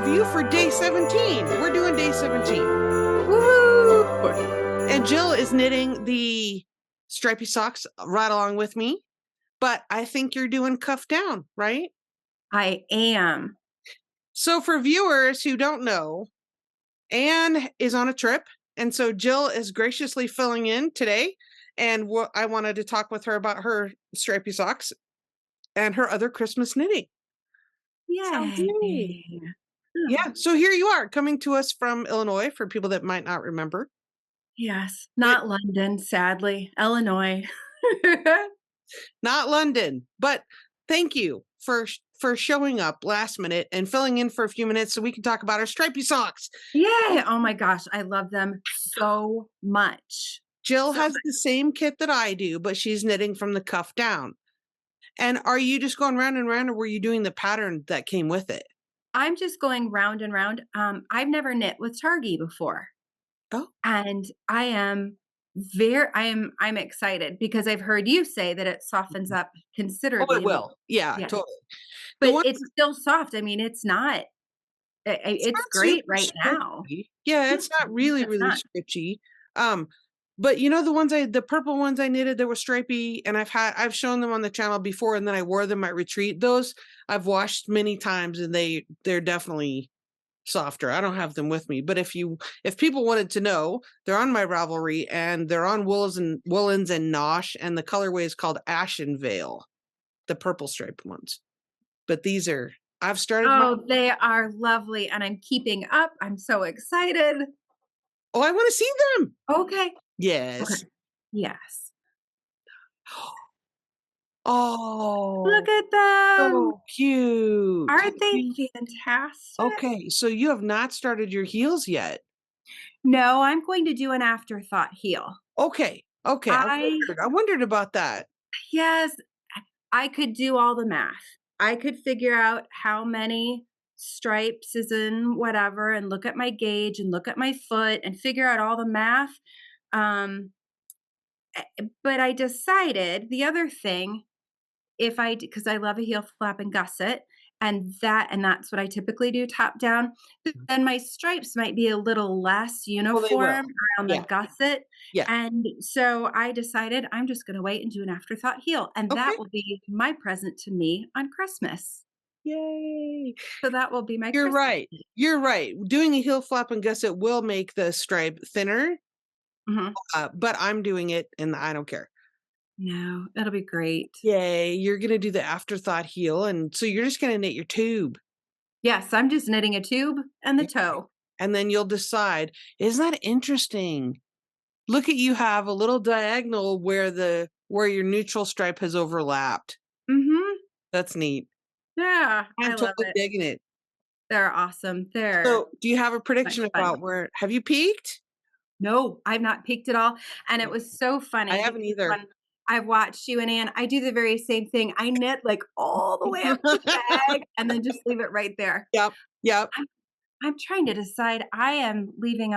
review for day 17. We're doing day 17. Woo! And Jill is knitting the stripy socks right along with me. But I think you're doing cuff down, right? I am. So for viewers who don't know, Anne is on a trip. And so Jill is graciously filling in today. And I wanted to talk with her about her stripy socks and her other Christmas knitting. Yay. Yeah. So here you are coming to us from Illinois for people that might not remember. Yes. Not London, sadly. Illinois. Not London, but thank you for showing up last minute and filling in for a few minutes so we can talk about our stripy socks. Yay. Oh my gosh. I love them so much. Jill has the same kit that I do, but she's knitting from the cuff down. And are you just going round and round, or were you doing the pattern that came with it? I'm just going round and round. I've never knit with Targhee before. Oh. And I'm excited because I've heard you say that it softens up considerably. Oh, it will. Yeah, totally. But it's still soft. I mean, it's not. It's great right now. Yeah, it's not really stretchy. But you know the purple ones I knitted that were stripy, and I've shown them on the channel before, and then I wore them at retreat. Those I've washed many times, and they're definitely softer. I don't have them with me, but if people wanted to know, they're on my Ravelry, and they're on Woolens and Nosh, and the colorway is called Ashen Veil, the purple striped ones. But these are. I've started. Oh, they are lovely, and I'm keeping up. I'm so excited. Oh, I want to see them. Okay. Yes. Okay. Yes. Oh, look at them. So cute. Aren't they fantastic? Okay, so you have not started your heels yet. No, I'm going to do an afterthought heel. Okay. I wondered about that. Yes, I could do all the math. I could figure out how many stripes is in whatever and look at my gauge and look at my foot and figure out all the math. But I decided the other thing, because I love a heel flap and gusset, and that's what I typically do top down, then my stripes might be a little less uniform around the gusset. Yeah. And so I decided I'm just going to wait and do an afterthought heel. And that will be my present to me on Christmas. Yay. So that will be my You're Christmas. right. You're right. Doing a heel flap and gusset will make the stripe thinner. Mm-hmm. But I'm doing it and I don't care. No, that'll be great. Yay. You're going to do the afterthought heel. And so you're just going to knit your tube. Yes, I'm just knitting a tube and the toe. And then you'll decide, isn't that interesting? Look at you have a little diagonal where your neutral stripe has overlapped. Mm-hmm. That's neat. Yeah, I'm I totally love it. digging it. They're awesome. So do you have a prediction about have you peeked? No, I've not peeked at all. And it was so funny. I haven't either. When I've watched you and Anne, I do the very same thing. I knit like all the way up the bag and then just leave it right there. Yep. I'm trying to decide. I am leaving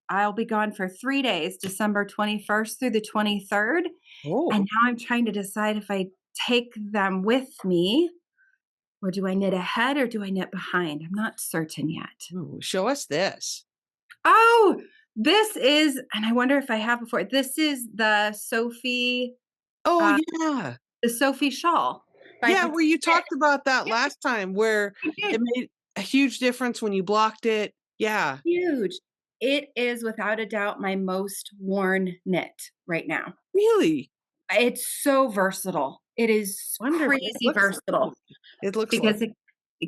I'll be gone for 3 days, December 21st through the 23rd. Oh. And now I'm trying to decide if I take them with me, or do I knit ahead or do I knit behind? I'm not certain yet. Ooh, show us this. Oh, this is, and I wonder if I have before. This is the Sophie. Oh, yeah. The Sophie Shawl. Yeah, where you talked about that last time, where it made a huge difference when you blocked it. Yeah. Huge. It is without a doubt my most worn knit right now. Really? It's so versatile. It is crazy versatile. It looks because it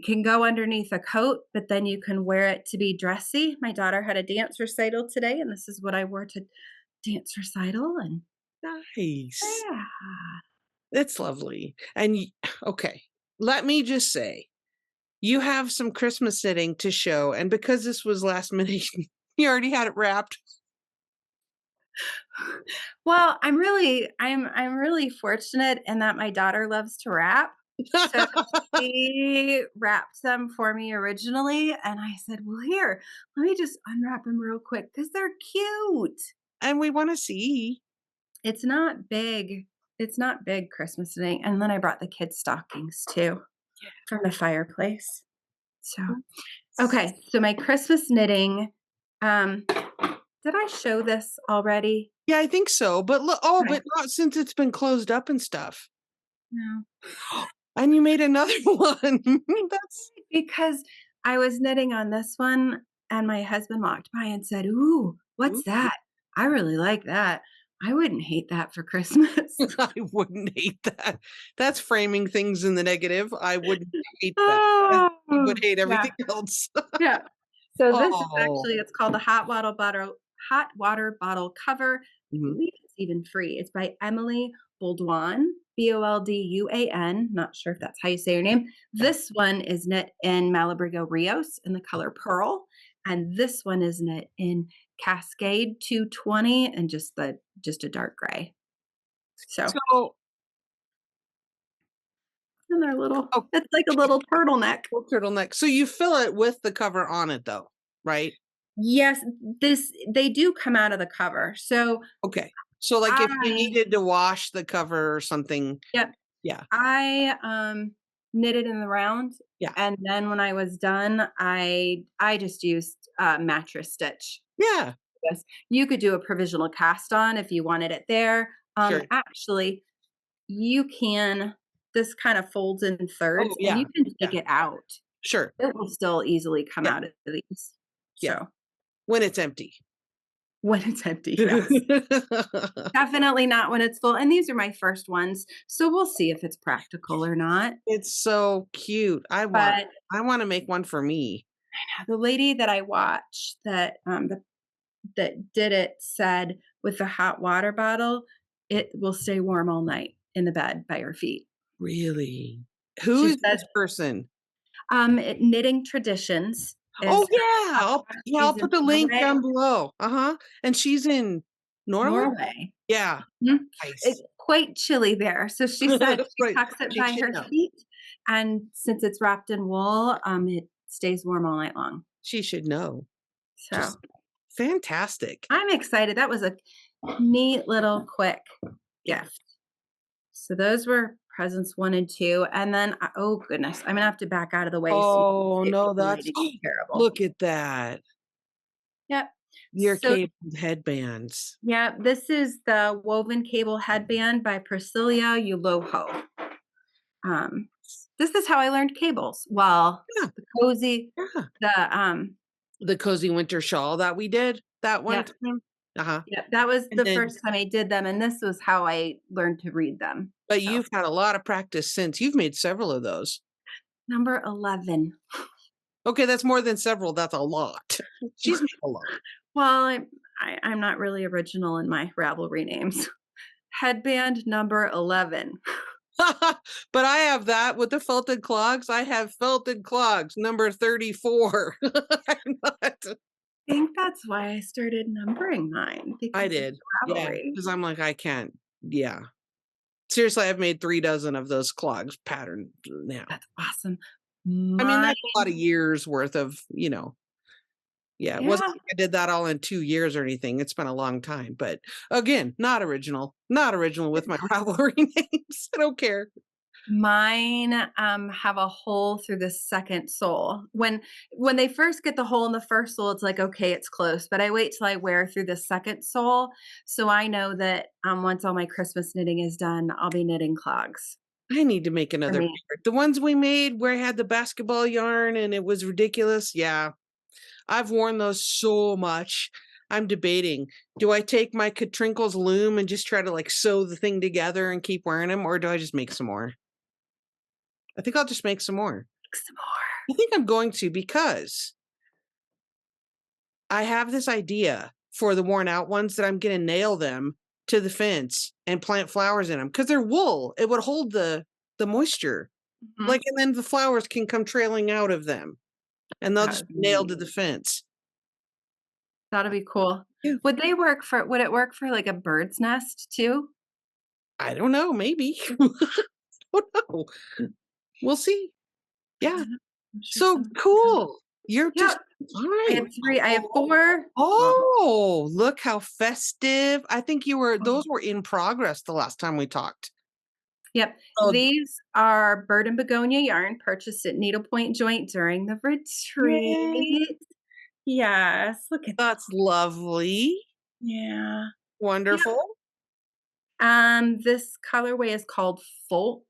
can go underneath a coat, but then you can wear it to be dressy. My daughter had a dance recital today, and this is what I wore to dance recital. And nice. Yeah. It's lovely. And okay, let me just say, you have some Christmas knitting to show, and because this was last minute, you already had it wrapped. Well, I'm really fortunate in that my daughter loves to wrap. So she wrapped them for me originally, and I said, well, here, let me just unwrap them real quick because they're cute. And we want to see. It's not big. It's not big Christmas knitting. And then I brought the kids' stockings too from the fireplace. So, okay, so my Christmas knitting, did I show this already? Yeah, I think so. But look, oh, Okay. but not since it's been closed up and stuff. No. And you made another one. That's Because I was knitting on this one and my husband walked by and said, "Ooh, what's Ooh, that? I really like that. I wouldn't hate that for Christmas." I wouldn't hate that. That's framing things in the negative. I wouldn't hate that. I Oh, would hate yeah, everything else. yeah. So this is Oh. actually it's called the hot water bottle cover. I Mhm. believe it's even free. It's by Emily Bolduan, Bolduan. Not sure if that's how you say your name. Yeah. This one is knit in Malabrigo Rios in the color pearl, and this one is knit in Cascade 220 and just a dark gray. So, So, and they're little. oh, It's like a little turtleneck. full turtleneck. So you fill it with the cover on it though, right? Yes, this they do come out of the cover. So Okay. So like if you I needed to wash the cover or something, yep. yeah. I knitted in the round, Yeah. and then when I was done, I just used, mattress stitch. Yeah. Yes. You could do a provisional cast on if you wanted it there. Sure. Actually, you can this kind of folds in Oh, thirds, and yeah. you can Yeah. take it out. Sure. It will still easily come Yeah. out of these. Yeah. So, When it's empty. when it's empty, yes. Definitely not when it's full, and these are my first ones, so we'll see if it's practical or not. It's so cute. But I wanna make one for me. the lady that I watched that did it said with the hot water bottle, it will stay warm all night in the bed by your feet. Really? Who She is said, this person? Knitting Traditions Oh, is her yeah. I'll she's in put the link Norway. down below. Uh-huh. And she's in Norway? Norway. Yeah. Mhm. It's Nice. quite chilly there. So she said she Right. tucks it She by should her know. feet, and since it's wrapped in wool, it stays warm all night long. She should know. So Just fantastic. I'm excited. That was a neat little quick Yeah. gift. So those were presents 1 and 2, and then oh goodness, I'm gonna have to back out of the way so you can Oh, see it no, 'cause I'm that's ready to be terrible. look at that. Yep. Your So cabled headbands. yeah, this is the woven cable headband by Priscilla Uloho. This is how I learned cables. Well, Yeah, the cozy, yeah. the The cozy winter shawl that we did that one yep, time. Uh-huh. yep. That was And the then first time I did them, and this was how I learned to read them. but So you've had a lot of practice since. You've made several of those. number 11. Okay, that's more than several, that's a lot. She's made a lot. Well, I'm not really original in my Ravelry names. Headband number 11. But I have that with the felted clogs. I have felted clogs number 34. I'm not I think that's why I started numbering mine I because of did. Yeah, Ravelry. because 'cause I'm like, I can't. Yeah. Seriously, I've made 3 dozen of those clogs pattern now. That's awesome. I mean, Mine that's a lot of years worth of, yeah, it wasn't yeah, like I did that all in 2 years or anything. It's been a long time, but again, not original. Not original with my Ravelry names. I don't care. mine, have a hole through the second sole. When they first get the hole in the first sole, it's like, "Okay, it's close," but I wait till I wear through the second sole, so I know that, once all my Christmas knitting is done, I'll be knitting clogs I need to make for another me. pair. The ones we made where I had the basketball yarn and it was ridiculous. Yeah. I've worn those so much. I'm debating. Do I take my Katrinkles loom and just try to like sew the thing together and keep wearing them, or do I just make some more? I think I'll just make some more. Make some more. I think I'm going to because I have this idea for the worn out ones that I'm going to nail them to the fence and plant flowers in them because they're wool. It would hold the moisture. Mhm. Like, and then the flowers can come trailing out of them and they'll That just would be be nailed neat. to the fence. That'll be cool. Yeah. Would it work for, like, a bird's nest too? I don't know. Maybe. Don't know. We'll see. I Yeah. don't know. I'm sure So some cool. You're just Yep. I fine. have 3 I have Oh, 4 well, oh, look how festive. I think those oh, were in progress the last time we talked. Yep. Oh, These are Bird and Begonia yarn purchased at Needlepoint Joint during the yay. retreat. Yes, look at That's lovely. yeah. Yeah. Wonderful. This colorway is called Folk,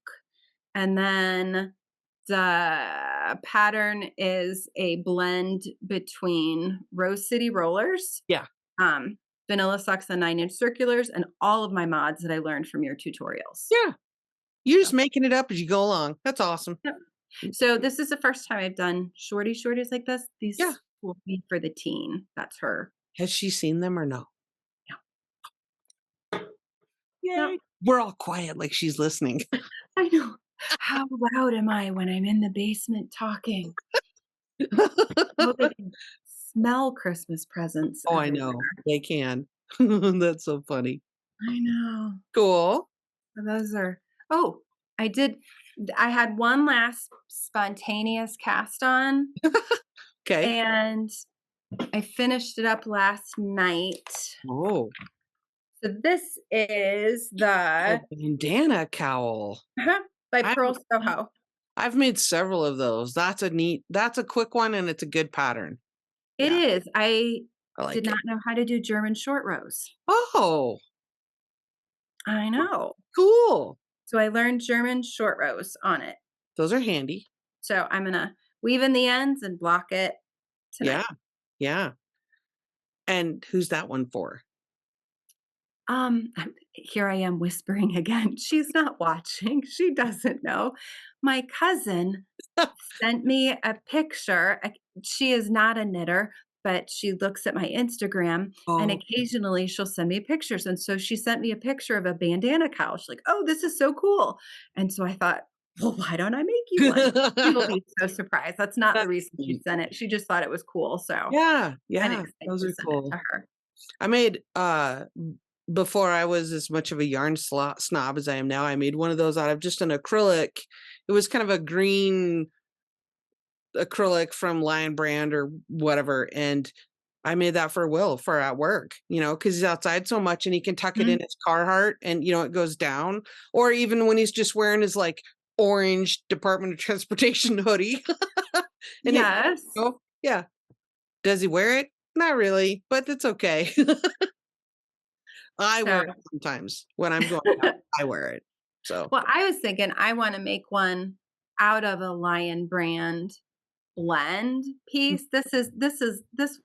and then the pattern is a blend between Rose City Rollers, Yeah. um, Vanilla Socks and 9-inch circulars, and all of my mods that I learned from your tutorials. Yeah. You're just making it up as you go along. That's awesome. Yep. So this is the first time I've done shorties like this. Yeah. These will be for the teen. That's her. Has she seen them or no? No, Yay. We're all quiet like she's listening. I know. How loud am I when I'm in the basement talking? Well, they can smell Christmas presents Oh, I everywhere. know. They can. That's so funny. I know. Cool. So those are oh, I had one last spontaneous cast on, Okay. and I finished it up last night. Oh, So this is a the bandana cowl. by I've Pearl Soho. I've made several of those. That's a quick one and it's a good pattern. It Yeah, is. I I did like it. not know how to do German short rows. Oh, I know. cool. So I learned German short rows on it. Those are handy. So I'm gonna weave in the ends and block it Yeah. tonight. Yeah. And who's that one for? Here I am whispering again. She's not watching. She doesn't know. My cousin sent me a picture. She is not a knitter, but she looks at my Instagram and Oh. occasionally she'll send me pictures. And so she sent me a picture of a bandana cowl. She's like, "Oh, this is so cool." And so I thought, well, why don't I make you one? She will be so surprised. That's not the That's reason she neat. sent it. She just thought it was cool. So Yeah, I'm yeah, excited those to are send it cool. to her. I made before I was as much of a yarn snob as I am now, I made one of those out of just an acrylic. It was kind of a green acrylic from Lion Brand or whatever, and I made that for Will for at work, because he's outside so much and he can tuck it in Mhm. his Carhartt and it goes down. Or even when he's just wearing his like orange Department of Transportation hoodie. And Yes. yeah. Does he wear it? Not really, but it's okay. I wear So it sometimes when I'm going out. I wear it. So well, I was thinking I wanna make one out of a Lion Brand blend piece. This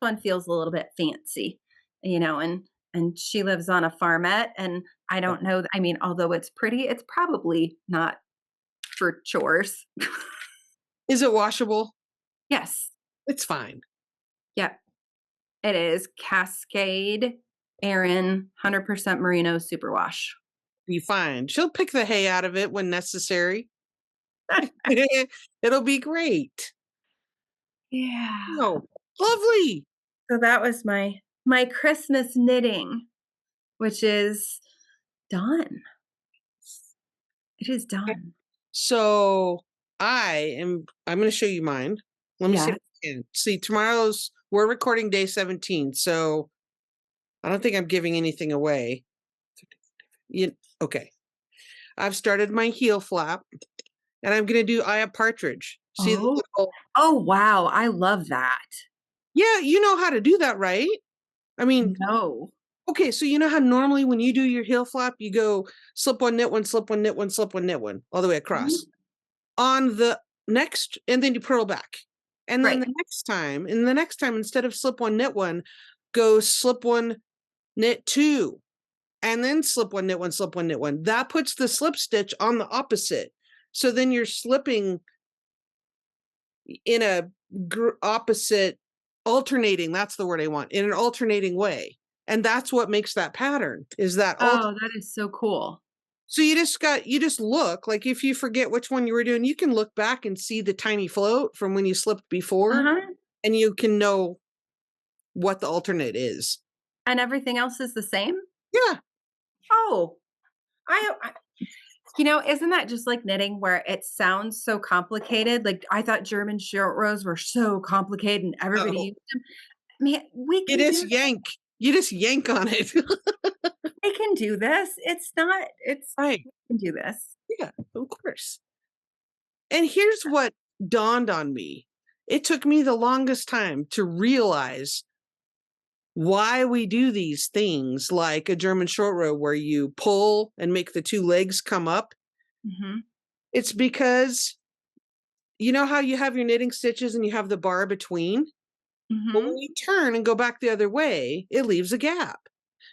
one feels a little bit fancy, and she lives on a farmette, and I yeah. don't know, I mean, although it's pretty, it's probably not for chores. Is it washable? Yes. It's fine. Yep. It is Cascade Erin 100% merino superwash. Be fine. She'll pick the hay out of it when necessary. It'll be great. Yeah. Oh, lovely. So that was my Christmas knitting, which is done. It is done. So I'm going to show you mine. Let me see if Yes. I can. See, we're recording day 17. So I don't think I'm giving anything away. Okay. I've started my heel flap and I'm going to do I have Partridge. See the Oh. little, Oh, wow, I love that. yeah, you know how to do that, right? I mean, No. okay, so you know how normally when you do your heel flap, you go slip one, knit one, slip one, knit one, slip one, knit one, all the way across. Mhm. On the next, and then you purl back. And then Right. the next time, instead of slip one, knit one, go slip one, knit two, and then slip one, knit one, slip one, knit one. That puts the slip stitch on the opposite. So then you're slipping in a opposite, alternating, that's the word I want, in an alternating way. And that's what makes that pattern is that Oh, that is so cool. so you just look like if you forget which one you were doing, you can look back and see the tiny float from when you slipped before, Uh-huh. and you can know what the alternate is. And everything else is the same? Yeah. Oh, I isn't that just like knitting where it sounds so complicated? Like, I thought German short rows were so complicated and everybody Oh, used them. Man, we you can just do yank. You just yank on it. we can do this. It's not it's Right. we can do this. Yeah, of course. And here's what dawned on me. It took me the longest time to realize why we do these things like a German short row where you pull and make the two legs come up. Mhm. It's because you know how you have your knitting stitches and you have the bar between? Well, when Mhm. you turn and go back the other way, it leaves a gap.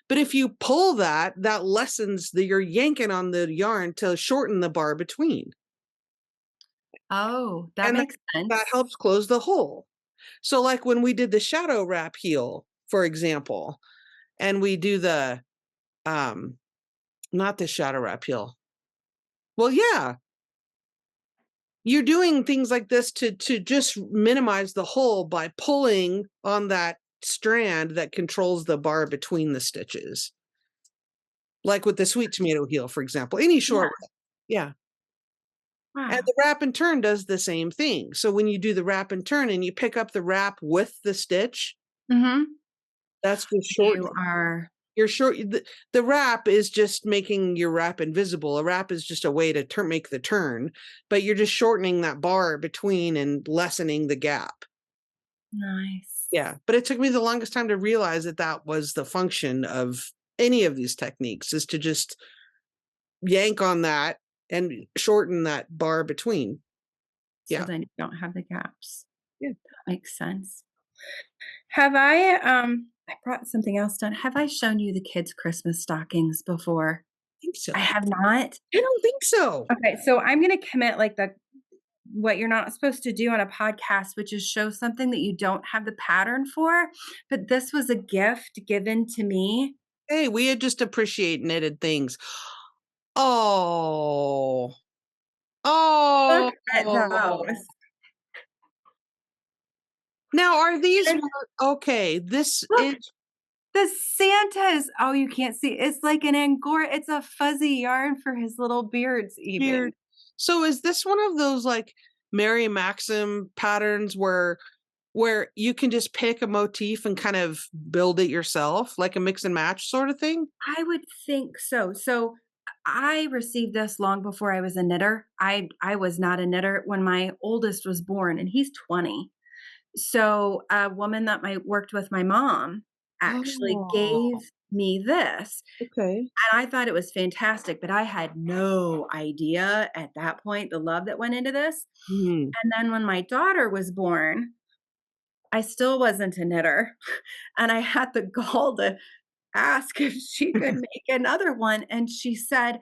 But if you pull that, that lessens you're yanking on the yarn to shorten the bar between. Oh, that And makes that sense. helps close the hole. So like when we did the shadow wrap heel, for example, and we do the um not the shadow wrap heel. Well, yeah, you're doing things like this to just minimize the hole by pulling on that strand that controls the bar between the stitches. Like with the sweet tomato heel, for example, any short Yeah. wrap. Yeah. And Wow. the wrap and turn does the same thing. So when you do the wrap and turn and you pick up the wrap with the stitch, Mhm. that's just You shortening. are You're short. The wrap is just making your wrap invisible. A wrap is just a way to make the turn, but you're just shortening that bar between and lessening the gap. nice. Yeah, but it took me the longest time to realize that that was the function of any of these techniques is to just yank on that and shorten that bar between. So Yeah. then you don't have the gaps. Yeah, I That makes sense. I brought something else done. Have I shown you the kids' Christmas stockings before? think so. I have not? I don't think so. Okay, so I'm gonna commit like the what you're not supposed to do on a podcast, which is show something that you don't have the pattern for, but this was a gift given to me. Hey, we just appreciate knitted things. Oh. Look Oh. at those. Now are these And okay, this look, is the Santas. Oh, you can't see. It's like an Angora. It's a fuzzy yarn for his little beards weird. even. So is this one of those like Mary Maxim patterns where you can just pick a motif and kind of build it yourself, like a mix and match sort of thing? I would think so. So I received this long before I was a knitter. I was not a knitter when my oldest was born, and he's 20. So a woman that my worked with my mom actually Oh, gave me this, okay. and I thought it was fantastic, but I had no idea at that point the love that went into this. Mhm. And then when my daughter was born, I still wasn't a knitter, and I had the gall to ask if she could make another one, and she said,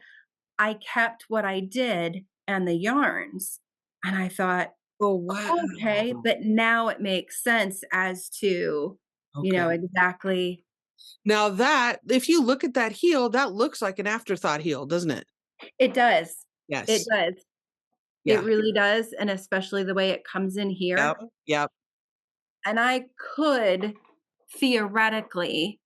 "I kept what I did and the yarns." And I thought, Oh, wow. "Okay," but now it makes sense as to, Okay. exactly. Now that if you look at that heel, that looks like an afterthought heel, doesn't it? It does. It Yes. does. It Yeah. really does, and especially the way it comes in Yep. here. Yep. And I could theoretically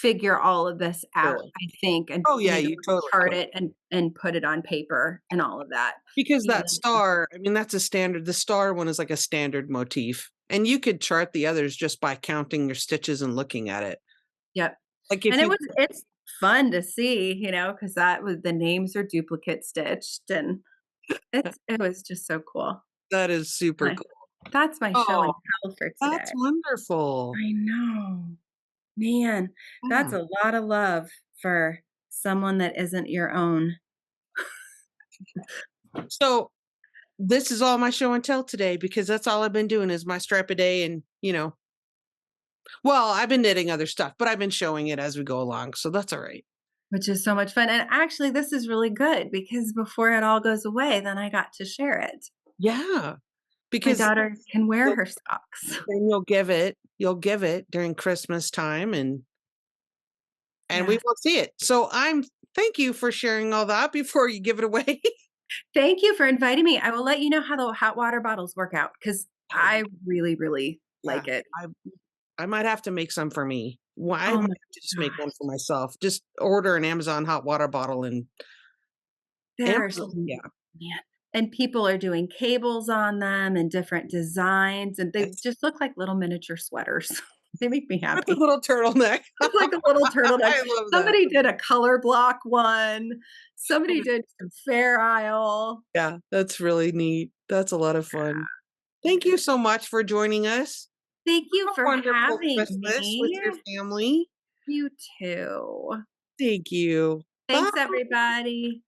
figure all of this out, Sure. I think, and, Oh, yeah, you totally chart could. it and put it on paper and all of that. Because that Even star, I mean, that's a standard the star one is like a standard motif, and you could chart the others just by counting your stitches and looking at it. Yep. Like, And if you it's fun to see, because that was the names are duplicate stitched, and it was just so cool. that is super I cool. That's my show Oh, and tell for that's today. wonderful. I know. Man, that's Yeah. a lot of love for someone that isn't your own. So, this is all my show and tell today because that's all I've been doing is my stripe a day and, well, I've been knitting other stuff, but I've been showing it as we go along, so that's alright. Which is so much fun, and actually, this is really good because before it all goes away, then I got to share it. Yeah, My because daughter can wear you'll her socks. then you'll give it during Christmas time and we Yes. will see it. So thank you for sharing all that before you give it away. Thank you for inviting me. I will let you know how the hot water bottles work out because Oh, I really, really yeah. like it. I might have to make some for me. Well, I Oh might my have to just make one gosh. for myself. Just order an Amazon hot water bottle and There's Amazon, yeah. man, and people are doing cables on them and different designs, and they Yes. just look like little miniature sweaters. They make me With a happy. little turtleneck. It's like a little turtleneck. I love that. Somebody did a color block one. Somebody did some Fair Isle. Yeah, that's really neat. That's a lot of fun. Thank you so much for joining us. Thank you Have a for wonderful having Christmas with me. your family. You too. Thank you. Bye. Thanks, everybody.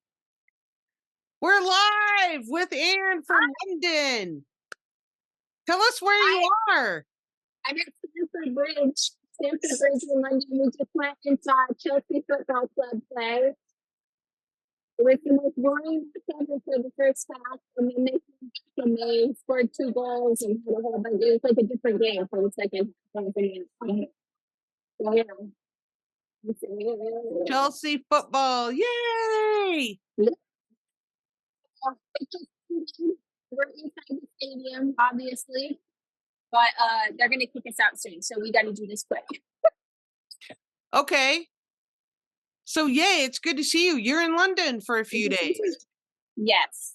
We're live with Anne from London. Tell us where you are. I'm at Stamford Bridge. Stamford Bridge in London. We just went and saw Chelsea Football Club play. It was the most boring match ever for the first half, and then they came back and they scored 2 goals and had a whole bunch. It was like a different game for the second half. So, yeah. Chelsea football. Yay! We're inside the stadium, obviously, but they're going to kick us out soon, so we got to do this quick. Okay. So, yay, it's good to see you. You're in London for a few days. Yes.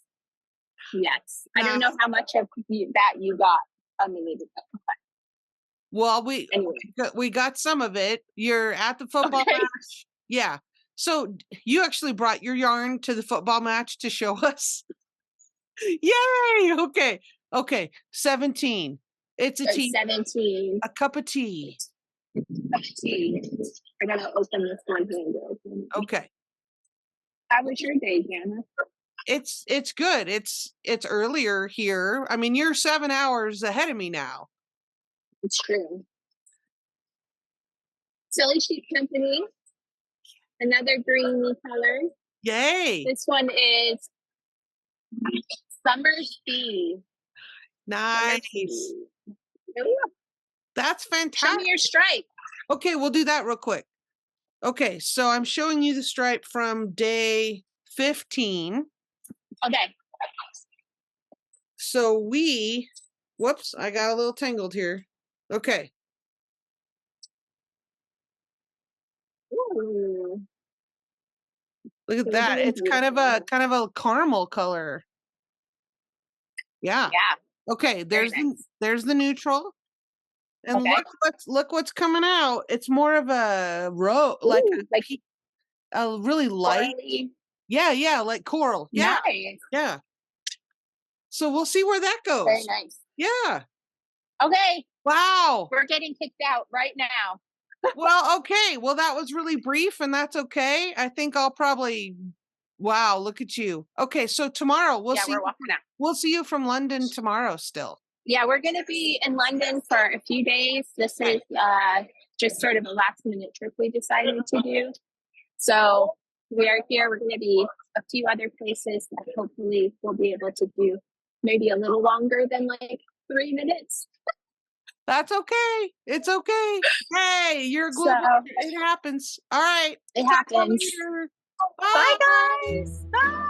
I don't know how much of that you got a minute ago. Well, Anyway. we got some of it. You're at the football match. Yeah. So you actually brought your yarn to the football match to show us. Yay! Okay. 17. It's a tea. 17. A cup of tea. I gotta open this one hand. Okay. How was your day, Jana? It's good. It's earlier here. I mean, you're 7 hours ahead of me now. It's true. Silly Sheep Company. Another greeny color. Yay! This one is Summer Sea. Nice. That's fantastic. Show me your stripe. Okay, we'll do that real quick. Okay, so I'm showing you the stripe from day 15. Okay. So whoops, I got a little tangled here. Okay. Ooh. Look at that. It's kind of a caramel color. Yeah. Okay, there's the neutral. And look what's coming out. It's more of a like a really light. Corally. Yeah, like coral. Yeah. Nice. Yeah. So we'll see where that goes. Very nice. Yeah. Okay. Wow. We're getting kicked out right now. Well, okay. Well, that was really brief, and that's okay. I think I'll probably. Wow, look at you. Okay, so tomorrow we'll see. We're walking out. We'll see you from London tomorrow. Still. Yeah, we're going to be in London for a few days. This is just sort of a last minute trip we decided to do. So we are here. We're going to be a few other places that hopefully we'll be able to do maybe a little longer than like 3 minutes. That's okay. It's okay. Hey, you're global. It happens. All right. It happens. Bye. Bye, guys. Bye.